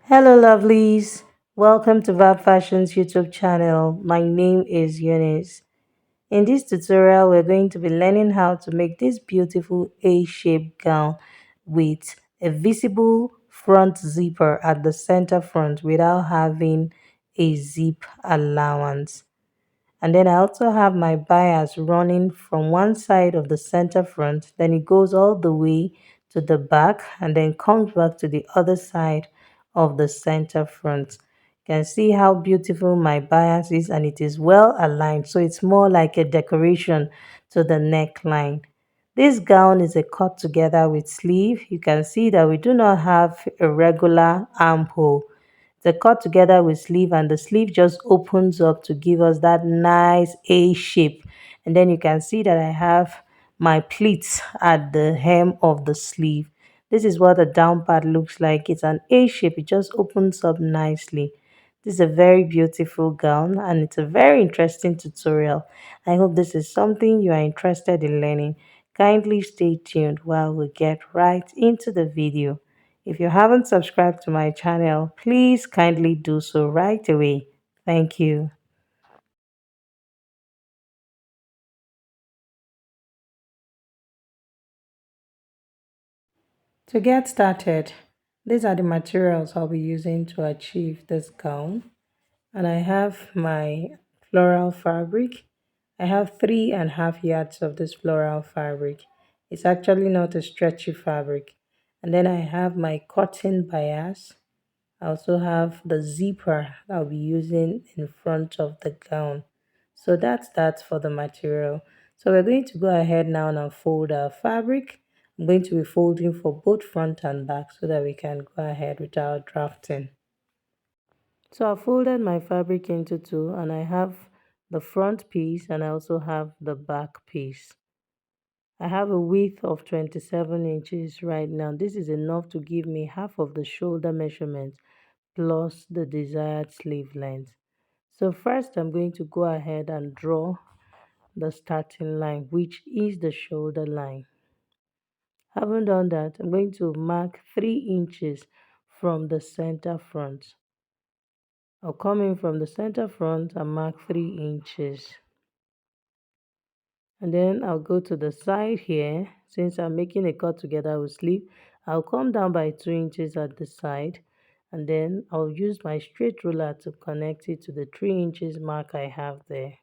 Hello, lovelies. Welcome to Vibe Fashion's YouTube channel. My name is Eunice. In this tutorial, we're going to be learning how to make this beautiful A-shaped gown with a visible front zipper at the center front without having a zip allowance. And then I also have my bias running from one side of the center front, then it goes all the way to the back and then comes back to the other side of the center front. You can see how beautiful my bias is and it is well aligned. So it's more like a decoration to the neckline. This gown is a cut together with sleeve. You can see that we do not have a regular armhole. They're cut together with sleeve and the sleeve just opens up to give us that nice A shape. And then you can see that I have my pleats at the hem of the sleeve. This is what the down part looks like. It's an A shape. It just opens up nicely. This is a very beautiful gown and it's a very interesting tutorial. I hope this is something you are interested in learning. Kindly stay tuned while we get right into the video. If you haven't subscribed to my channel, please kindly do so right away. Thank you. To get started, these are the materials I'll be using to achieve this gown. And I have my floral fabric. I have 3.5 yards of this floral fabric. It's actually not a stretchy fabric. And then I have my cotton bias. I also have the zipper I'll be using in front of the gown. So that's that for the material. So we're going to go ahead now and fold our fabric. I'm going to be folding for both front and back so that we can go ahead with our drafting. So I folded my fabric into two and I have the front piece and I also have the back piece. I have a width of 27 inches right now. This is enough to give me half of the shoulder measurement plus the desired sleeve length. So first I'm going to go ahead and draw the starting line, which is the shoulder line. Having done that, I'm going to mark 3 inches from the center front. I'll come in from the center front and mark 3 inches. And then I'll go to the side here. Since I'm making a cut together with sleeve, I'll come down by 2 inches at the side. And then I'll use my straight ruler to connect it to the 3 inches mark I have there.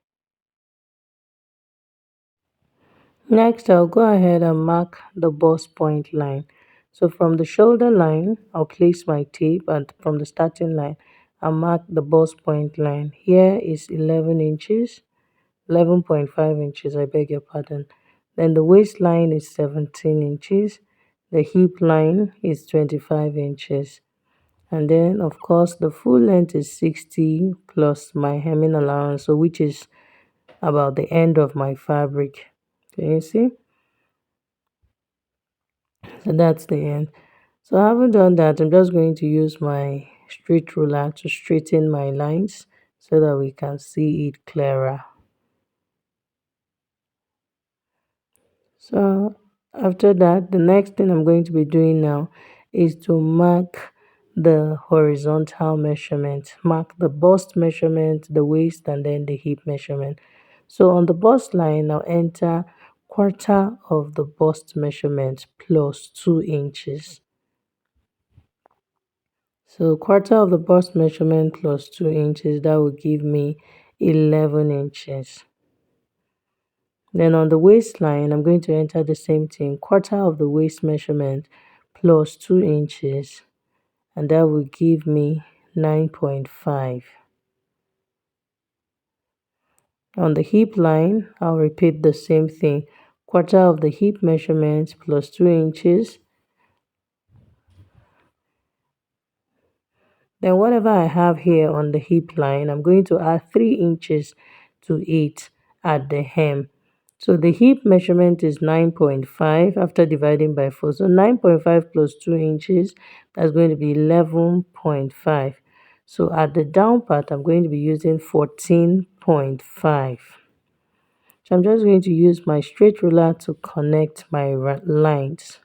Next, I'll go ahead and mark the bust point line. So from the shoulder line, I'll place my tape and from the starting line, I'll mark the bust point line. Here is 11 inches, 11.5 inches, I beg your pardon. Then the waistline is 17 inches. The hip line is 25 inches. And then, of course, the full length is 60 plus my hemming allowance, so which is about the end of my fabric. Can you see? So that's the end. So I haven't done that. I'm just going to use my straight ruler to straighten my lines so that we can see it clearer. So after that, the next thing I'm going to be doing now is to mark the horizontal measurement. Mark the bust measurement, the waist, and then the hip measurement. So on the bust line, I'll enter quarter of the bust measurement plus 2 inches. So quarter of the bust measurement plus 2 inches, that will give me 11 inches. Then on the waistline, I'm going to enter the same thing, quarter of the waist measurement plus 2 inches, and that will give me 9.5. On the hip line, I'll repeat the same thing, quarter of the hip measurement plus 2 inches. Then whatever I have here on the hip line, I'm going to add 3 inches to it at the hem. So the hip measurement is 9.5 after dividing by 4. So 9.5 plus 2 inches, that's going to be 11.5. So at the down part, I'm going to be using 14.5. So I'm just going to use my straight ruler to connect my lines.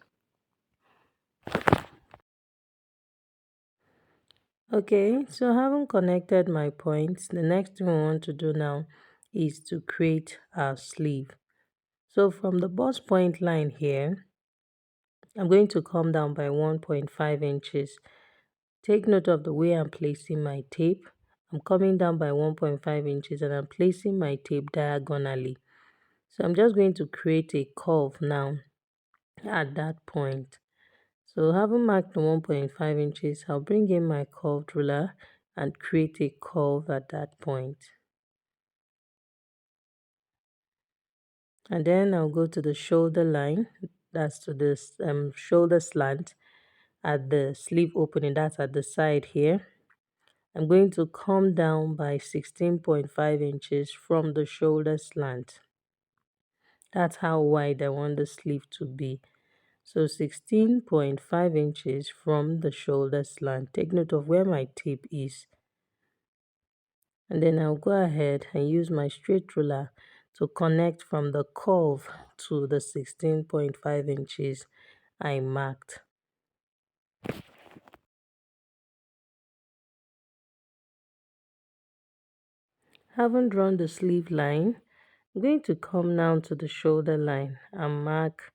Okay, so having connected my points, the next thing we want to do now is to create our sleeve. So from the bust point line here, I'm going to come down by 1.5 inches. Take note of the way I'm placing my tape. I'm coming down by 1.5 inches and I'm placing my tape diagonally. So I'm just going to create a curve now at that point. So having marked the 1.5 inches, I'll bring in my curved ruler and create a curve at that point. And then I'll go to the shoulder line, that's to this shoulder slant at the sleeve opening, that's at the side here. I'm going to come down by 16.5 inches from the shoulder slant. That's how wide I want the sleeve to be. So 16.5 inches from the shoulder slant. Take note of where my tape is. And then I'll go ahead and use my straight ruler to connect from the curve to the 16.5 inches I marked. Having drawn the sleeve line, I'm going to come now to the shoulder line and mark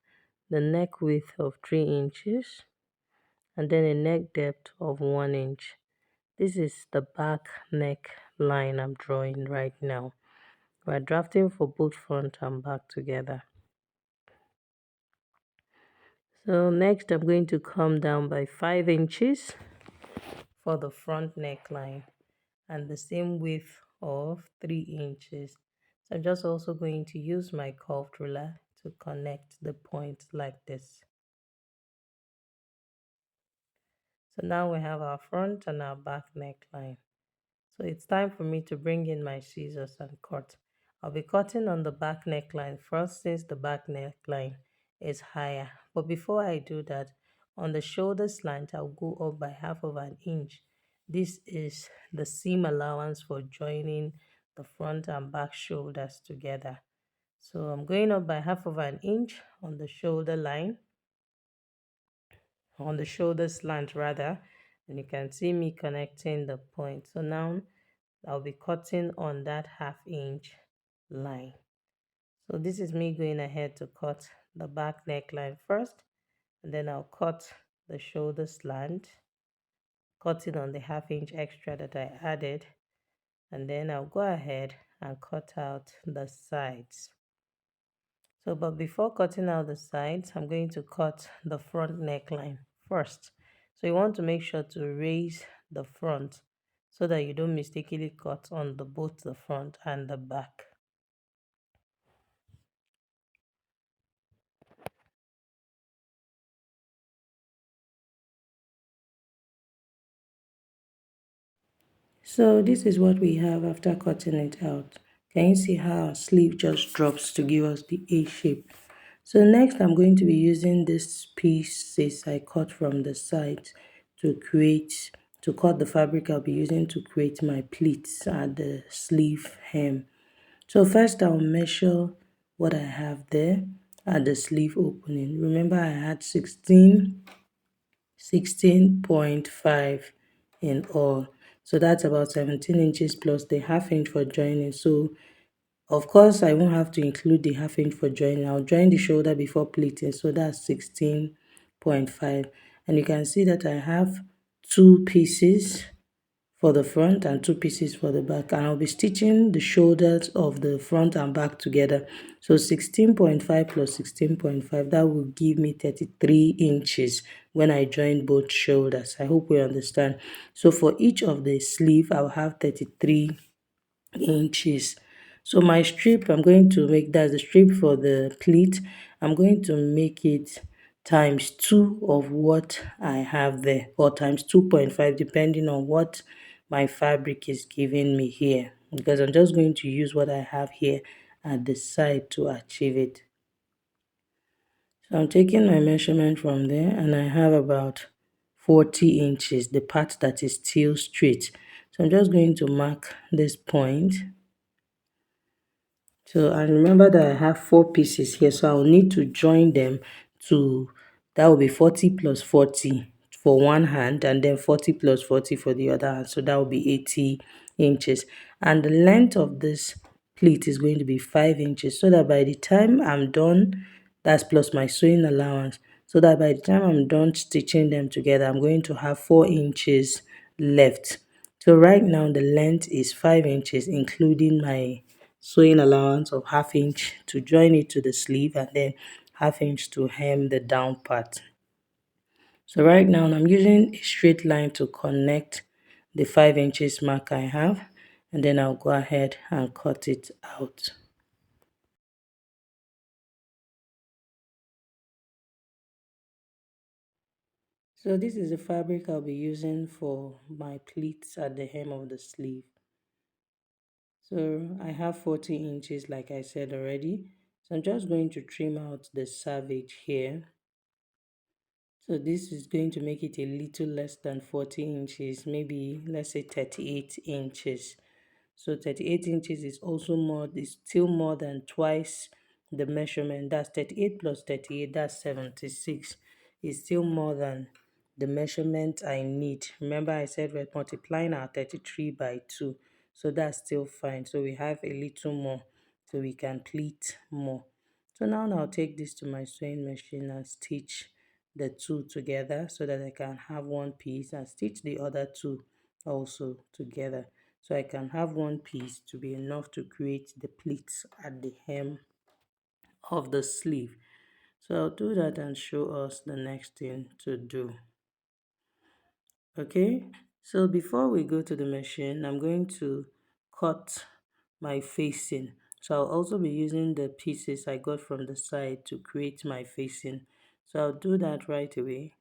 the neck width of 3 inches and then a neck depth of 1 inch. This is the back neck line I'm drawing right now. We're drafting for both front and back together. So next I'm going to come down by 5 inches for the front neckline and the same width of 3 inches. So I'm just also going to use my curved ruler to connect the points like this. So now we have our front and our back neckline. So it's time for me to bring in my scissors and cut. I'll be cutting on the back neckline first since the back neckline is higher. But before I do that, on the shoulder slant, I'll go up by half of an inch. This is the seam allowance for joining the front and back shoulders together. So I'm going up by half of an inch on the shoulder line, on the shoulder slant rather, and you can see me connecting the point. So now I'll be cutting on that ½ inch line. So this is me going ahead to cut the back neckline first, and then I'll cut the shoulder slant, cutting on the ½ inch extra that I added, and then I'll go ahead and cut out the sides. So, but before cutting out the sides, I'm going to cut the front neckline first. So you want to make sure to raise the front so that you don't mistakenly cut on both the front and the back. So this is what we have after cutting it out. Can you see how our sleeve just drops to give us the A shape? So next I'm going to be using this pieces I cut from the side to cut the fabric I'll be using to create my pleats at the sleeve hem. So first I'll measure what I have there at the sleeve opening. Remember I had 16.5 in all. So that's about 17 inches plus the ½ inch for joining. So of course I won't have to include the ½ inch for joining. I'll join the shoulder before pleating. So that's 16.5. And you can see that I have two pieces for the front and two pieces for the back, and I'll be stitching the shoulders of the front and back together. So 16.5 plus 16.5, that will give me 33 inches when I join both shoulders. I hope we understand. So for each of the sleeve I'll have 33 inches. So my strip I'm going to make, that's the strip for the pleat, I'm going to make it times 2 of what I have there, or times 2.5 depending on what my fabric is giving me here, because I'm just going to use what I have here at the side to achieve it. So I'm taking my measurement from there and I have about 40 inches, the part that is still straight. So I'm just going to mark this point. So, and remember that I have 4 pieces here, so I'll need to join them to, that will be 40 plus 40 for one hand and then 40 plus 40 for the other hand. So that will be 80 inches. And the length of this pleat is going to be 5 inches, so that by the time I'm done, that's plus my sewing allowance, so that by the time I'm done stitching them together, I'm going to have 4 inches left. So right now the length is 5 inches, including my sewing allowance of half inch to join it to the sleeve, and then half inch to hem the down part. So right now I'm using a straight line to connect the 5 inches mark I have, and then I'll go ahead and cut it out. So this is the fabric I'll be using for my pleats at the hem of the sleeve. So I have 40 inches like I said already. So I'm just going to trim out the savage here. So this is going to make it a little less than 40 inches, maybe let's say 38 inches. So 38 inches is also more, is still more than twice the measurement. That's 38 plus 38, that's 76. It's still more than the measurement I need. Remember I said we're multiplying our 33 by 2. So that's still fine. So we have a little more, so we can pleat more. So now I'll take this to my sewing machine and stitch the two together so that I can have one piece, and stitch the other two also together, so I can have one piece to be enough to create the pleats at the hem of the sleeve. So I'll do that and show us the next thing to do. Okay, so before we go to the machine, I'm going to cut my facing. So I'll also be using the pieces I got from the side to create my facing. So I'll do that right away.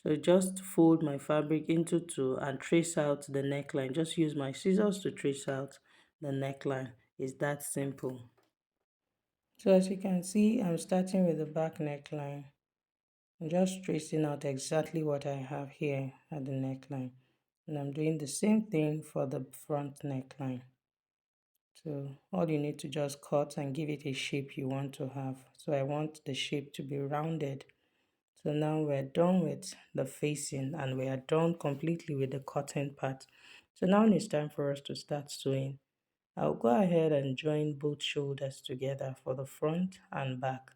So just fold my fabric into two and trace out the neckline. Just use my scissors to trace out the neckline. It's that simple. So as you can see, I'm starting with the back neckline. I'm just tracing out exactly what I have here at the neckline. And I'm doing the same thing for the front neckline. So all you need to just cut and give it a shape you want to have. So I want the shape to be rounded. So now we're done with the facing and we are done completely with the cutting part. So now it's time for us to start sewing. I'll go ahead and join both shoulders together for the front and back.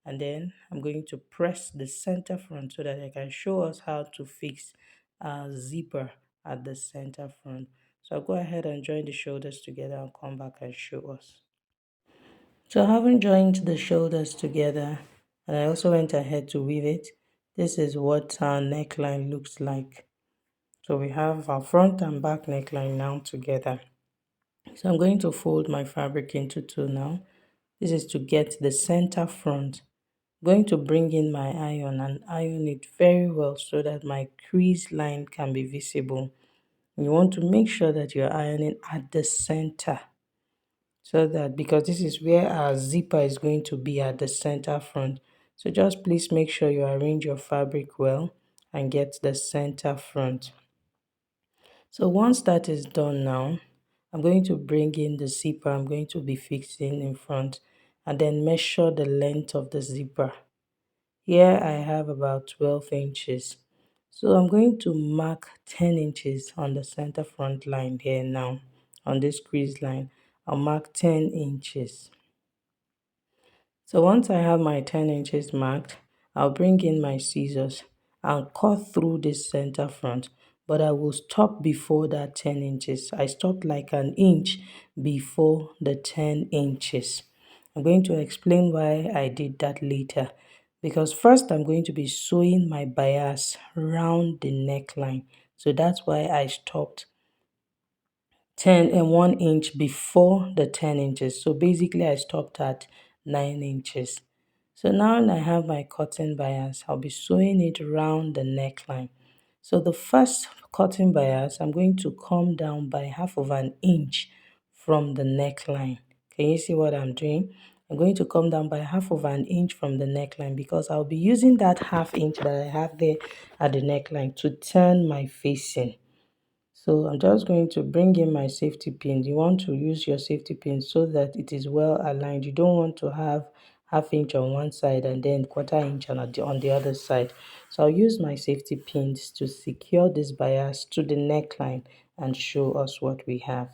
And then I'm going to press the center front so that I can show us how to fix a zipper at the center front. So I'll go ahead and join the shoulders together and come back and show us. So having joined the shoulders together, and I also went ahead to weave it, this is what our neckline looks like. So we have our front and back neckline now together. So I'm going to fold my fabric into two now. This is to get the center front. I'm going to bring in my iron and iron it very well so that my crease line can be visible. You want to make sure that you're ironing at the center, so that, because this is where our zipper is going to be at the center front. So just please make sure you arrange your fabric well and get the center front. So once that is done now, I'm going to bring in the zipper I'm going to be fixing in front, and then measure the length of the zipper. Here I have about 12 inches. So I'm going to mark 10 inches on the center front line here now. On this crease line, I'll mark 10 inches. So once I have my 10 inches marked, I'll bring in my scissors and cut through this center front, but I will stop before that 10 inches. I stopped like an inch before the 10 inches. I'm going to explain why I did that later, because first I'm going to be sewing my bias round the neckline. So that's why I stopped 10 and 1 inch before the 10 inches. So basically I stopped at 9 inches. So now I have my cotton bias. I'll be sewing it around the neckline. So the first cotton bias, I'm going to come down by half of an inch from the neckline. Can you see what I'm doing? I'm going to come down by half of an inch from the neckline, because I'll be using that half inch that I have there at the neckline to turn my facing. So I'm just going to bring in my safety pin. You want to use your safety pin so that it is well aligned. You don't want to have half inch on one side and then quarter inch on the other side. So I'll use my safety pins to secure this bias to the neckline and show us what we have.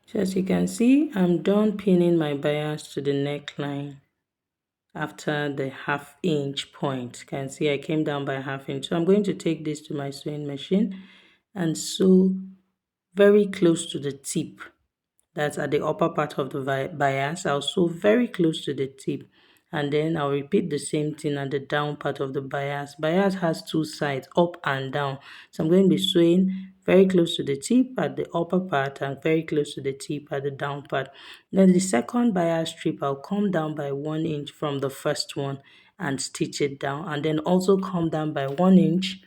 So as you can see, I'm done pinning my bias to the neckline after the half inch point. You can see I came down by half inch. So I'm going to take this to my sewing machine and sew very close to the tip. That's at the upper part of the bias. I'll sew very close to the tip, and then I'll repeat the same thing at the down part of the bias. Bias has two sides, up and down. So I'm going to be sewing very close to the tip at the upper part and very close to the tip at the down part. Then the second bias strip, I'll come down by 1 inch from the first one and stitch it down, and then also come down by 1 inch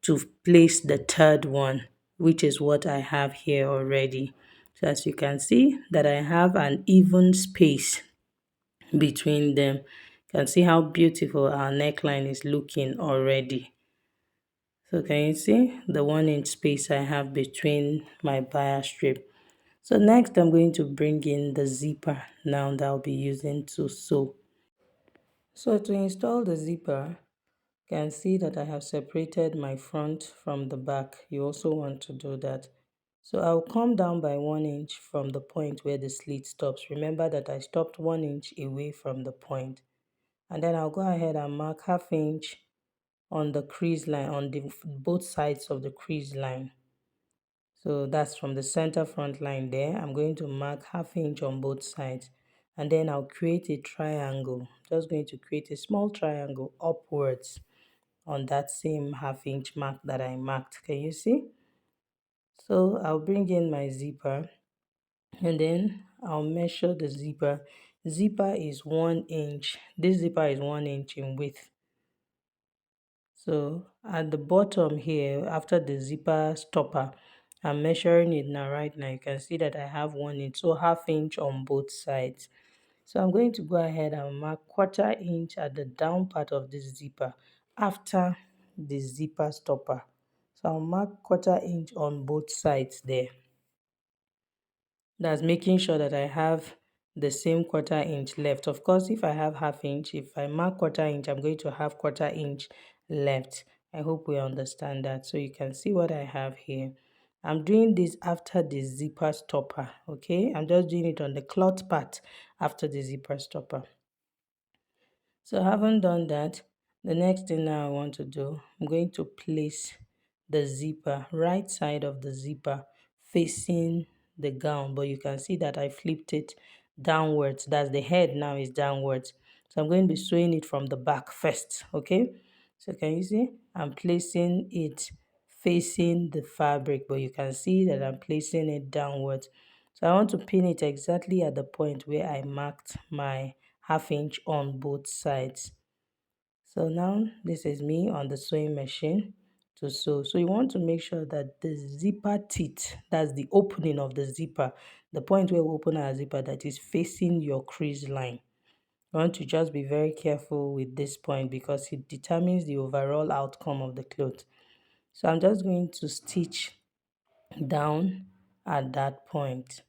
to place the third one, which is what I have here already. So as you can see that I have an even space between them. You can see how beautiful our neckline is looking already. So can you see the 1 inch space I have between my bias strip? So next I'm going to bring in the zipper now that I'll be using to sew. So to install the zipper, you can see that I have separated my front from the back. You also want to do that. So I'll come down by 1 inch from the point where the slit stops. Remember that I stopped 1 inch away from the point. And then I'll go ahead and mark half inch on the crease line, on the both sides of the crease line. So that's from the center front line there. I'm going to mark half inch on both sides. And then I'll create a triangle. Just going to create a small triangle upwards on that same half inch mark that I marked. Can you see? So I'll bring in my zipper and then I'll measure the zipper. Zipper is 1 inch. This zipper is 1 inch in width. So at the bottom here, after the zipper stopper, I'm measuring it now. Right now you can see that I have 1 inch, so half inch on both sides. So I'm going to go ahead and mark quarter inch at the down part of this zipper after the zipper stopper. So I'll mark quarter inch on both sides there. That's making sure that I have the same quarter inch left. Of course, if I have half inch, if I mark quarter inch, I'm going to have quarter inch left. I hope we understand that. So you can see what I have here. I'm doing this after the zipper stopper, okay? I'm just doing it on the cloth part after the zipper stopper. So having done that, the next thing now I want to do, I'm going to place the zipper, right side of the zipper facing the gown, but you can see that I flipped it downwards. That's the head now is downwards. So I'm going to be sewing it from the back first, okay? So can you see? I'm placing it facing the fabric, but you can see that I'm placing it downwards. So I want to pin it exactly at the point where I marked my half inch on both sides. So now this is me on the sewing machine to sew. So you want to make sure that the zipper teeth, that's the opening of the zipper, the point where we open our zipper, that is facing your crease line. You want to just be very careful with this point because it determines the overall outcome of the cloth. So I'm just going to stitch down at that point.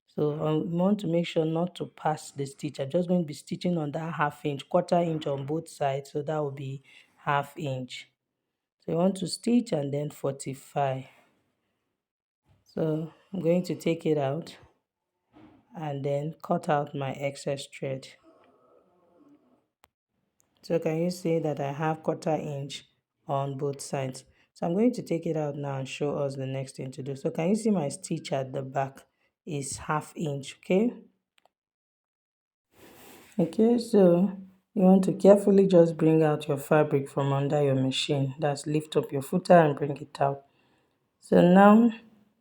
So I want to make sure not to pass the stitch. I'm just going to be stitching on that half inch, quarter inch on both sides. So that will be half inch. So you want to stitch and then 45. So I'm going to take it out and then cut out my excess thread. So can you see that I have quarter inch on both sides? So I'm going to take it out now and show us the next thing to do. So can you see my stitch at the back is half inch, okay? Okay, so you want to carefully just bring out your fabric from under your machine. That's lift up your footer and bring it out. So now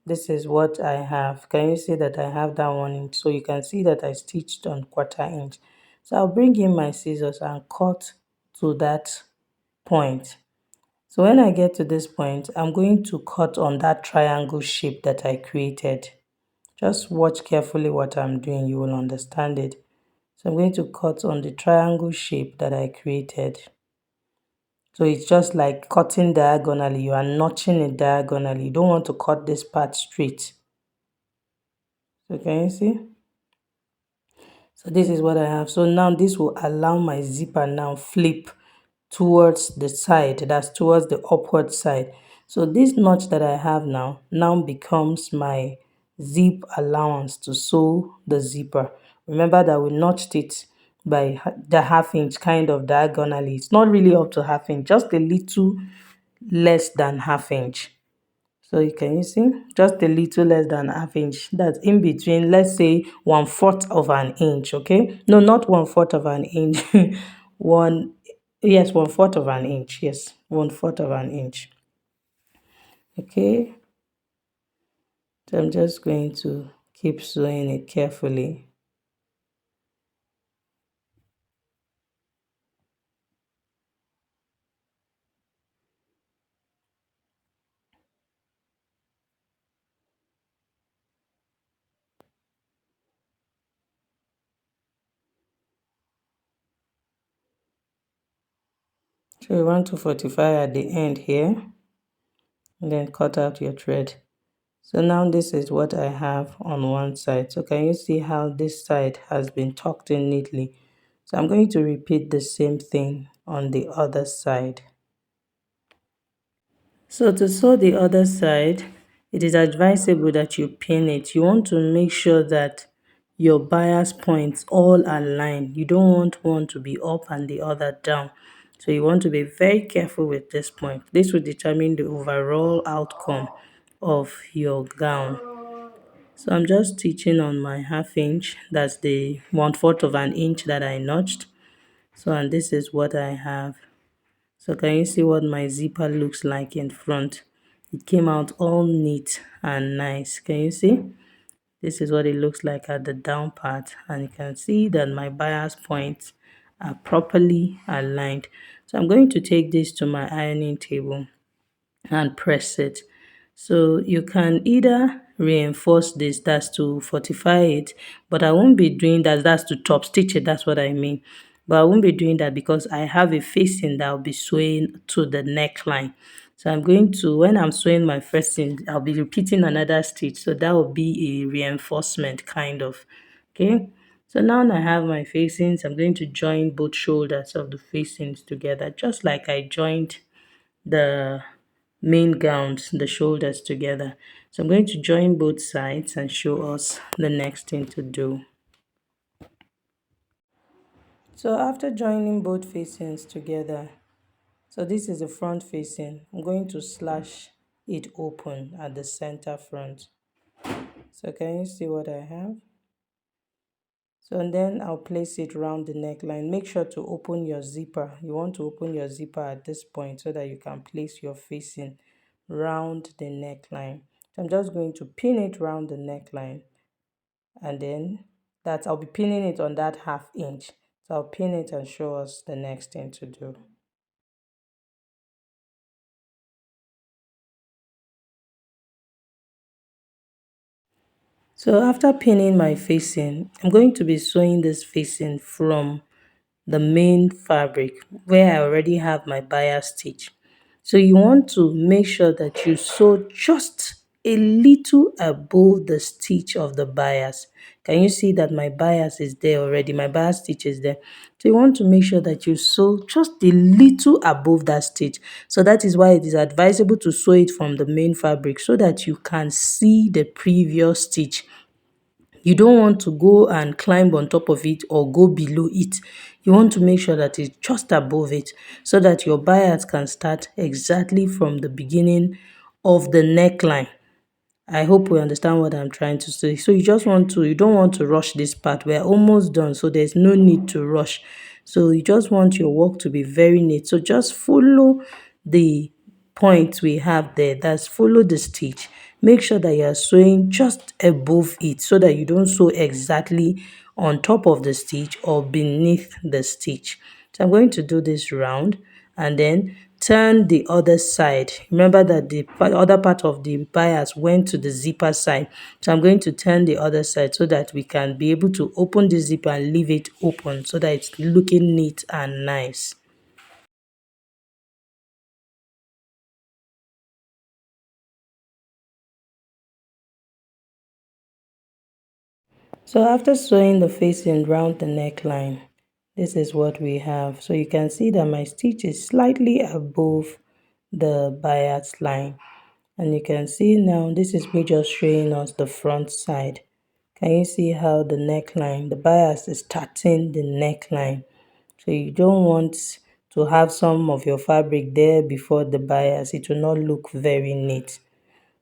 this is what I have. Can you see that I have that 1 inch? So you can see that I stitched on quarter inch. So I'll bring in my scissors and cut to that point. So when I get to this point, I'm going to cut on that triangle shape that I created. Just watch carefully what I'm doing. You will understand it. So I'm going to cut on the triangle shape that I created. So it's just like cutting diagonally. You are notching it diagonally. You don't want to cut this part straight. So can you see? So this is what I have. So now this will allow my zipper now flip towards the side, that's towards the upward side. So this notch that I have now becomes my zip allowance to sew the zipper. Remember that we notched it by the half inch kind of diagonally. It's not really up to half inch, just a little less than half inch. So you can you see just a little less than half inch. That's in between, let's say 1/4 of an inch. Okay, no, not 1/4 of an inch. one Yes, 1/4 of an inch. Yes, 1/4 of an inch. Okay, so I'm just going to keep sewing it carefully. So you want to 45 at the end here, and then cut out your thread. So now this is what I have on one side. So can you see how this side has been tucked in neatly? So I'm going to repeat the same thing on the other side. So to sew the other side, it is advisable that you pin it. You want to make sure that your bias points all align. You don't want one to be up and the other down. So you want to be very careful with this point. This will determine the overall outcome of your gown. So I'm just stitching on my half inch. That's the 1/4 of an inch that I notched. So and this is what I have. So can you see what my zipper looks like in front? It came out all neat and nice. Can you see? This is what it looks like at the down part, and you can see that my bias points are properly aligned. So I'm going to take this to my ironing table and press it. So you can either reinforce this, that's to fortify it, but I won't be doing that, that's to top stitch it, that's what I mean. But I won't be doing that because I have a facing that I'll be sewing to the neckline. So I'm going to, when I'm sewing my first thing, I'll be repeating another stitch. So that will be a reinforcement kind of, okay? So now I have my facings. I'm going to join both shoulders of the facings together, just like I joined the main gowns, the shoulders together. So I'm going to join both sides and show us the next thing to do. So after joining both facings together, so this is the front facing, I'm going to slash it open at the center front. So can you see what I have? So and then I'll place it around the neckline. Make sure to open your zipper. You want to open your zipper at this point so that you can place your facing round the neckline. So I'm just going to pin it round the neckline, and then that I'll be pinning it on that half inch. So I'll pin it and show us the next thing to do. So after pinning my facing, I'm going to be sewing this facing from the main fabric where I already have my bias stitch. So you want to make sure that you sew just a little above the stitch of the bias. Can you see that my bias is there already? My bias stitch is there. So you want to make sure that you sew just a little above that stitch. So that is why it is advisable to sew it from the main fabric so that you can see the previous stitch. You don't want to go and climb on top of it or go below it. You want to make sure that it's just above it so that your bias can start exactly from the beginning of the neckline. I hope we understand what I'm trying to say. So you don't want to rush this part. We're almost done, so there's no need to rush. So you just want your work to be very neat. So just follow the point we have there. That's follow the stitch. Make sure that you are sewing just above it so that you don't sew exactly on top of the stitch or beneath the stitch. So I'm going to do this round and then turn the other side. Remember that the other part of the bias went to the zipper side. So I'm going to turn the other side so that we can be able to open the zipper and leave it open so that it's looking neat and nice. So after sewing the facing round the neckline, this is what we have. So you can see that my stitch is slightly above the bias line. And you can see now, this is me just showing us the front side. Can you see how the neckline, the bias is touching the neckline? So you don't want to have some of your fabric there before the bias. It will not look very neat.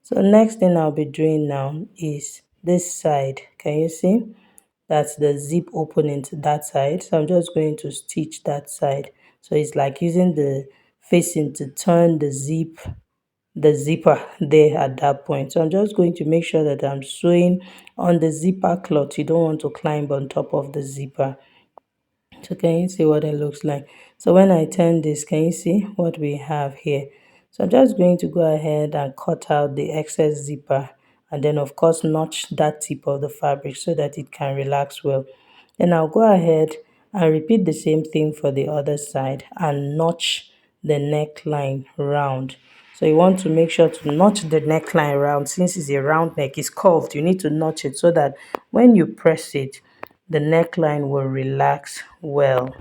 So next thing I'll be doing now is this side. Can you see? That's the zip opening to that side. So I'm just going to stitch that side. So it's like using the facing to turn the zipper there at that point. So I'm just going to make sure that I'm sewing on the zipper cloth. You don't want to climb on top of the zipper. So can you see what it looks like? So when I turn this, can you see what we have here? So I'm just going to go ahead and cut out the excess zipper, and then of course notch that tip of the fabric so that it can relax well. Then I'll go ahead and repeat the same thing for the other side and notch the neckline round. So you want to make sure to notch the neckline round. Since it's a round neck, it's curved, you need to notch it so that when you press it, the neckline will relax well.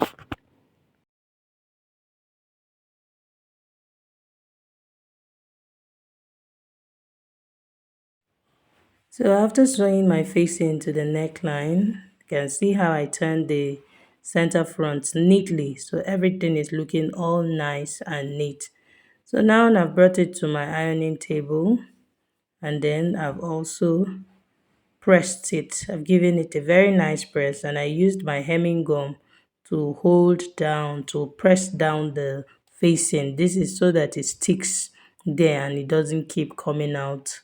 So after sewing my facing into the neckline, you can see how I turned the center front neatly. So everything is looking all nice and neat. So now I've brought it to my ironing table, and then I've also pressed it. I've given it a very nice press, and I used my hemming gum to hold down, to press down the facing. This is so that it sticks there and it doesn't keep coming out,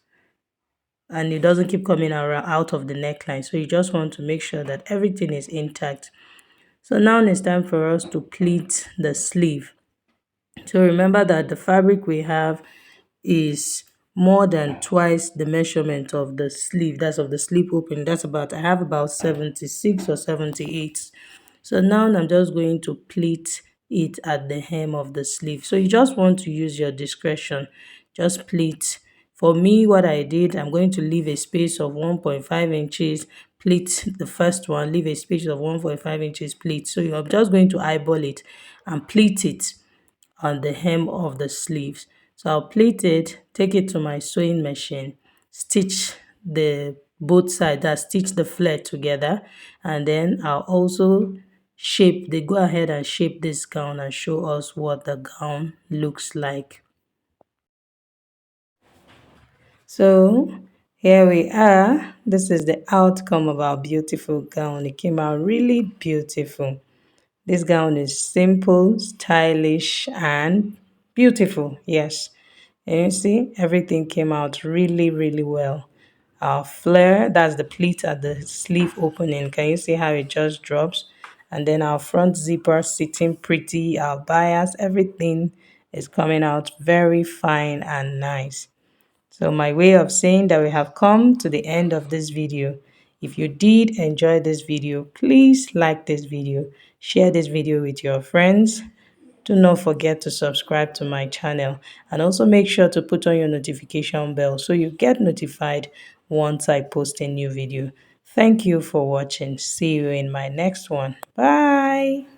out of the neckline. So you just want to make sure that everything is intact. So now it's time for us to pleat the sleeve. So remember that the fabric we have is more than twice the measurement of the sleeve. That's of the sleeve open. I have about 76 or 78. So now I'm just going to pleat it at the hem of the sleeve. So you just want to use your discretion. Just pleat. For me, what I did, I'm going to leave a space of 1.5 inches, pleat the first one, leave a space of 1.5 inches pleat. So you're just going to eyeball it and pleat it on the hem of the sleeves. So I'll pleat it, take it to my sewing machine, stitch the both sides, that stitch the flare together, and then I'll also go ahead and shape this gown and show us what the gown looks like. So here we are. This is the outcome of our beautiful gown. It came out really beautiful. This gown is simple, stylish, and beautiful. Yes. And you see, everything came out really, really well. Our flare, that's the pleat at the sleeve opening. Can you see how it just drops? And then our front zipper sitting pretty, our bias, everything is coming out very fine and nice. So my way of saying that we have come to the end of this video. If you did enjoy this video, please like this video, share this video with your friends. Do not forget to subscribe to my channel, and also make sure to put on your notification bell so you get notified once I post a new video. Thank you for watching. See you in my next one. Bye.